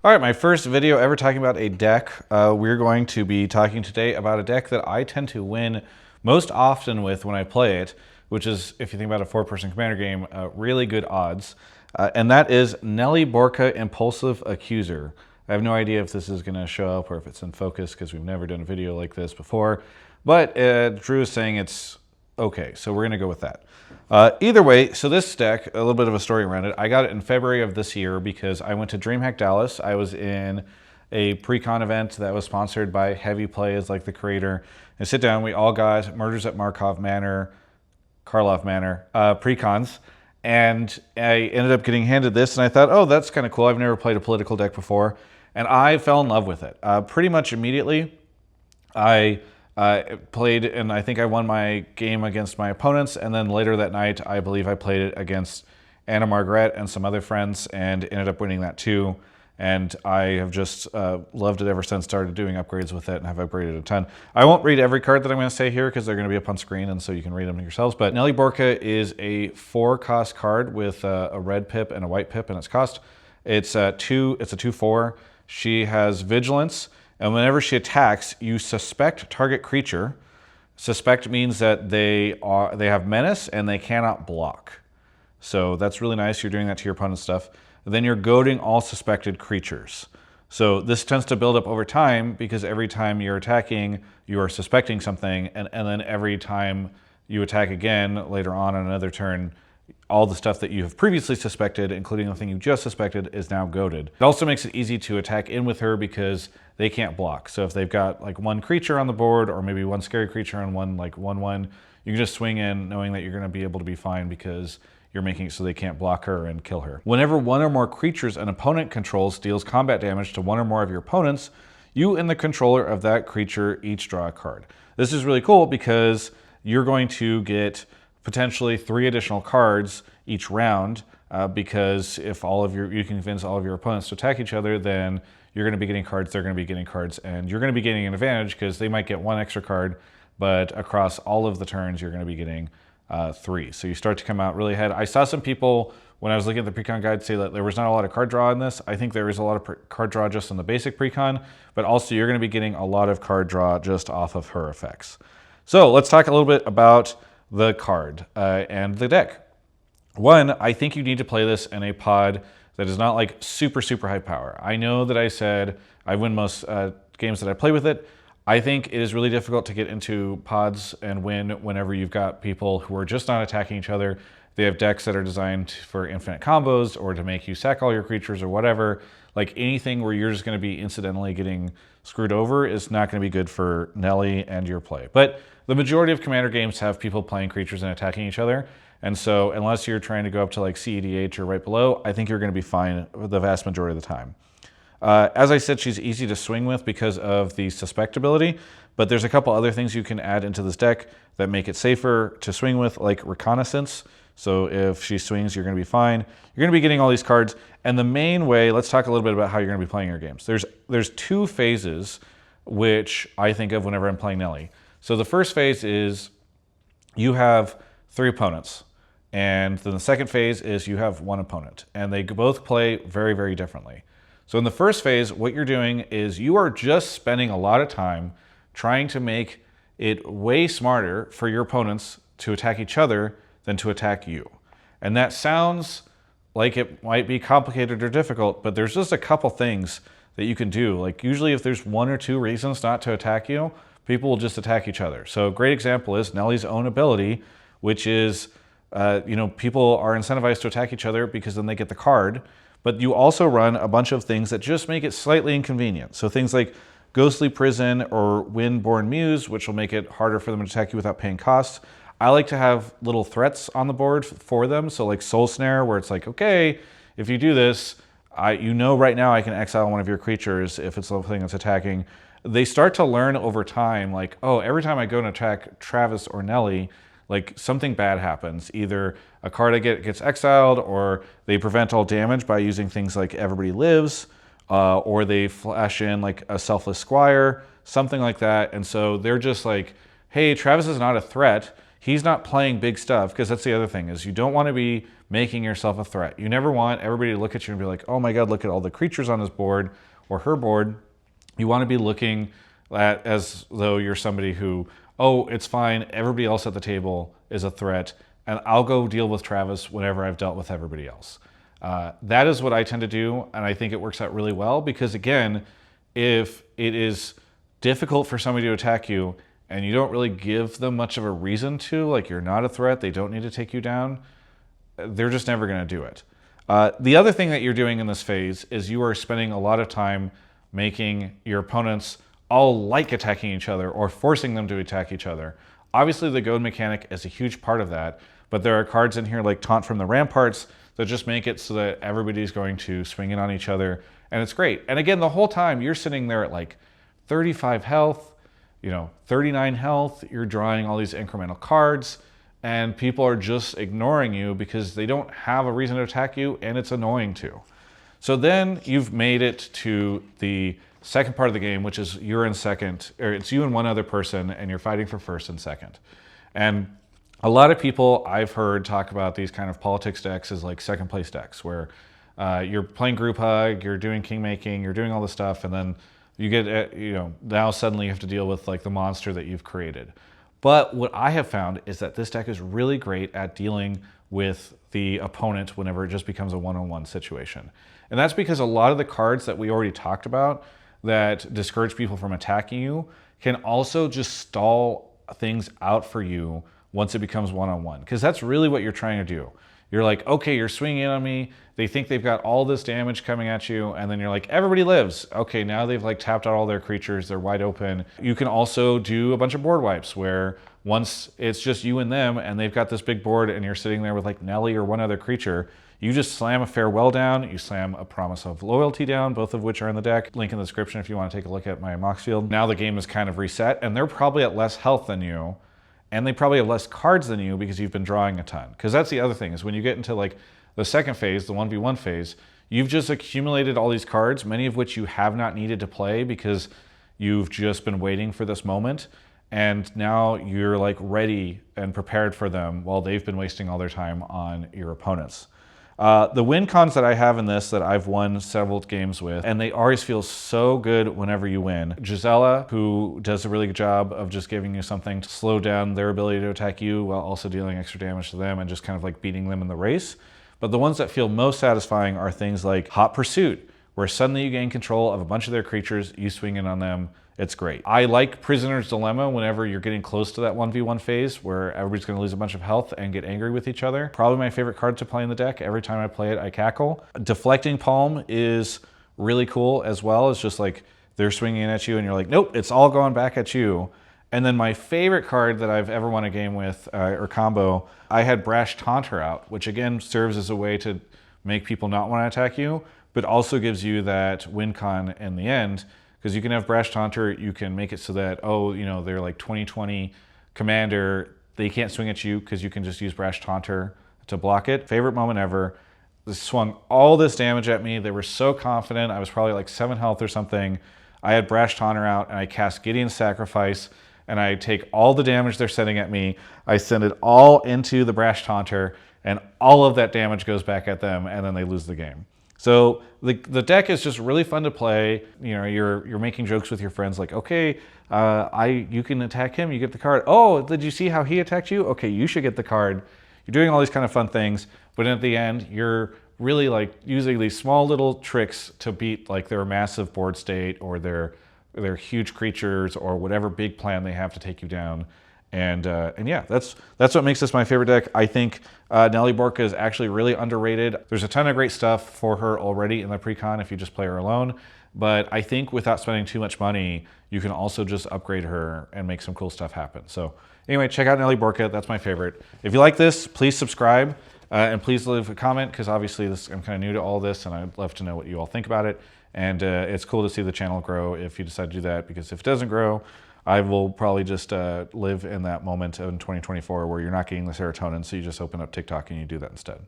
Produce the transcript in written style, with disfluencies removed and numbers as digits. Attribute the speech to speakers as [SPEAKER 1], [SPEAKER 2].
[SPEAKER 1] All right, my first video ever talking about a deck. We're going to be talking today about a deck that I tend to win most often with when I play it, which is, if you think about a four-person commander game, really good odds. And that is Nelly Borca Impulsive Accuser. I have no idea if this is going to show up or if it's in focus because we've never done a video like this before. But Drew is saying it's okay, so we're going to go with that. Either way, so this deck, a little bit of a story around it. I got it in February of this year because I went to DreamHack Dallas. I was in a pre-con event that was sponsored by Heavy Plays, like the creator. And sit down, we all got Murders at Karlov Manor pre-cons. And I ended up getting handed this, and I thought, oh, that's kind of cool. I've never played a political deck before. And I fell in love with it. Pretty much immediately, I played, and I think I won my game against my opponents, and then later that night, I believe I played it against Anna Margaret and some other friends, and ended up winning that too. And I have just loved it ever since, started doing upgrades with it, and have upgraded a ton. I won't read every card that I'm going to say here, because they're going to be up on screen, and so you can read them yourselves. But Nelly Borca is a 4-cost card with a red pip and a white pip in its cost. It's a 2/4. She has Vigilance, and whenever she attacks, you suspect target creature. Suspect means that they have menace and they cannot block. So that's really nice. You're doing that to your opponent's stuff. Then you're goading all suspected creatures. So this tends to build up over time because every time you're attacking, you are suspecting something, and then every time you attack again later on another turn, all the stuff that you have previously suspected, including the thing you just suspected, is now goaded. It also makes it easy to attack in with her because they can't block. So if they've got like one creature on the board, or maybe one scary creature and one like 1/1, you can just swing in knowing that you're going to be able to be fine because you're making it so they can't block her and kill her. Whenever one or more creatures an opponent controls deals combat damage to one or more of your opponents, you and the controller of that creature each draw a card. This is really cool because you're going to get potentially 3 additional cards each round, because if you can convince all of your opponents to attack each other, then you're going to be getting cards, they're going to be getting cards, and you're going to be getting an advantage because they might get 1 extra card, but across all of the turns, you're going to be getting 3. So you start to come out really ahead. I saw some people, when I was looking at the pre-con guide, say that there was not a lot of card draw in this. I think there is a lot of card draw just in the basic pre-con, but also you're going to be getting a lot of card draw just off of her effects. So let's talk a little bit about the card and the deck. One, I think you need to play this in a pod that is not like super high power. I know that I said I win most games that I play with it. I think it is really difficult to get into pods and win whenever you've got people who are just not attacking each other. They have decks that are designed for infinite combos or to make you sack all your creatures or whatever. Like anything where you're just going to be incidentally getting screwed over is not going to be good for Nelly and your play. But the majority of commander games have people playing creatures and attacking each other. And so unless you're trying to go up to like CEDH or right below, I think you're going to be fine the vast majority of the time. As I said, she's easy to swing with because of the suspectability, but there's a couple other things you can add into this deck that make it safer to swing with, like Reconnaissance. So if she swings, you're going to be fine. You're going to be getting all these cards. And the main way, let's talk a little bit about how you're going to be playing your games. There's 2 phases which I think of whenever I'm playing Nelly. So the first phase is you have 3 opponents. And then the second phase is you have 1 opponent. And they both play very differently. So in the first phase, what you're doing is you are just spending a lot of time trying to make it way smarter for your opponents to attack each other than to attack you. And that sounds like it might be complicated or difficult, but there's just a couple things that you can do. Like usually if there's 1 or 2 reasons not to attack you, people will just attack each other. So a great example is Nelly's own ability, which is, people are incentivized to attack each other because then they get the card. But you also run a bunch of things that just make it slightly inconvenient. So things like Ghostly Prison or Windborn Muse, which will make it harder for them to attack you without paying costs. I like to have little threats on the board for them. So like Soul Snare, where it's like, okay, if you do this, right now I can exile one of your creatures if it's the thing that's attacking. They start to learn over time, like, oh, every time I go and attack Travis or Nelly, like something bad happens. Either a card gets exiled, or they prevent all damage by using things like Everybody Lives, or they flash in like a Selfless Squire, something like that. And so they're just like, hey, Travis is not a threat. he's not playing big stuff, because that's the other thing, is you don't want to be making yourself a threat. You never want everybody to look at you and be like, oh my god, look at all the creatures on his board or her board. You want to be looking at as though you're somebody who, oh, it's fine, everybody else at the table is a threat, and I'll go deal with Travis whenever I've dealt with everybody else. That is what I tend to do, and I think it works out really well, because again, if it is difficult for somebody to attack you and you don't really give them much of a reason to, like you're not a threat, they don't need to take you down, they're just never going to do it. The other thing that you're doing in this phase is you are spending a lot of time making your opponents all like attacking each other or forcing them to attack each other. Obviously, the goad mechanic is a huge part of that, but there are cards in here like Taunt from the Ramparts that just make it so that everybody's going to swing in on each other, and it's great. And again, the whole time you're sitting there at like 35 health, 39 health, you're drawing all these incremental cards, and people are just ignoring you because they don't have a reason to attack you, and it's annoying too. So then you've made it to the second part of the game, which is you're in second, or it's you and one other person, and you're fighting for first and second. And a lot of people I've heard talk about these kind of politics decks as like second place decks, where you're playing group hug, you're doing king making, you're doing all this stuff, and then you get, now suddenly you have to deal with like the monster that you've created. But what I have found is that this deck is really great at dealing with the opponent whenever it just becomes a one-on-one situation. And that's because a lot of the cards that we already talked about that discourage people from attacking you can also just stall things out for you once it becomes one-on-one. Because that's really what you're trying to do. You're like, okay, you're swinging in on me. They think they've got all this damage coming at you, and then you're like, everybody lives. Okay, now they've like tapped out all their creatures. They're wide open. You can also do a bunch of board wipes where once it's just you and them, and they've got this big board, and you're sitting there with like Nelly or one other creature, you just slam a Farewell down, you slam a Promise of Loyalty down, both of which are in the deck. Link in the description if you want to take a look at my Mox Field. Now the game is kind of reset, and they're probably at less health than you, and they probably have less cards than you because you've been drawing a ton. Because that's the other thing, is when you get into like the second phase, the 1v1 phase, you've just accumulated all these cards, many of which you have not needed to play because you've just been waiting for this moment. And now you're like ready and prepared for them while they've been wasting all their time on your opponents. The win cons that I have in this that I've won several games with, and they always feel so good whenever you win. Gisela, who does a really good job of just giving you something to slow down their ability to attack you while also dealing extra damage to them and just kind of like beating them in the race. But the ones that feel most satisfying are things like Hot Pursuit, where suddenly you gain control of a bunch of their creatures, you swing in on them. It's great. I like Prisoner's Dilemma whenever you're getting close to that 1v1 phase where everybody's going to lose a bunch of health and get angry with each other. Probably my favorite card to play in the deck. Every time I play it, I cackle. Deflecting Palm is really cool as well. It's just like they're swinging at you and you're like, nope, it's all going back at you. And then my favorite card that I've ever won a game with, or combo, I had Brash Taunter out, which again serves as a way to make people not want to attack you, but also gives you that win con in the end. Because you can have Brash Taunter, you can make it so that, they're like 20/20 commander, they can't swing at you because you can just use Brash Taunter to block it. Favorite moment ever. They swung all this damage at me. They were so confident. I was probably like 7 health or something. I had Brash Taunter out and I cast Gideon's Sacrifice and I take all the damage they're sending at me. I send it all into the Brash Taunter and all of that damage goes back at them and then they lose the game. So the deck is just really fun to play. You're making jokes with your friends like, okay, you can attack him, you get the card. Oh, did you see how he attacked you? Okay, you should get the card. You're doing all these kind of fun things, but at the end, you're really like using these small little tricks to beat like their massive board state or their huge creatures or whatever big plan they have to take you down. And yeah, that's what makes this my favorite deck. I think Nelly Borka is actually really underrated. There's a ton of great stuff for her already in the pre-con if you just play her alone. But I think without spending too much money, you can also just upgrade her and make some cool stuff happen. So anyway, check out Nelly Borka. That's my favorite. If you like this, please subscribe and please leave a comment because obviously I'm kind of new to all this and I'd love to know what you all think about it. And it's cool to see the channel grow if you decide to do that, because if it doesn't grow, I will probably just live in that moment in 2024 where you're not getting the serotonin, so you just open up TikTok and you do that instead.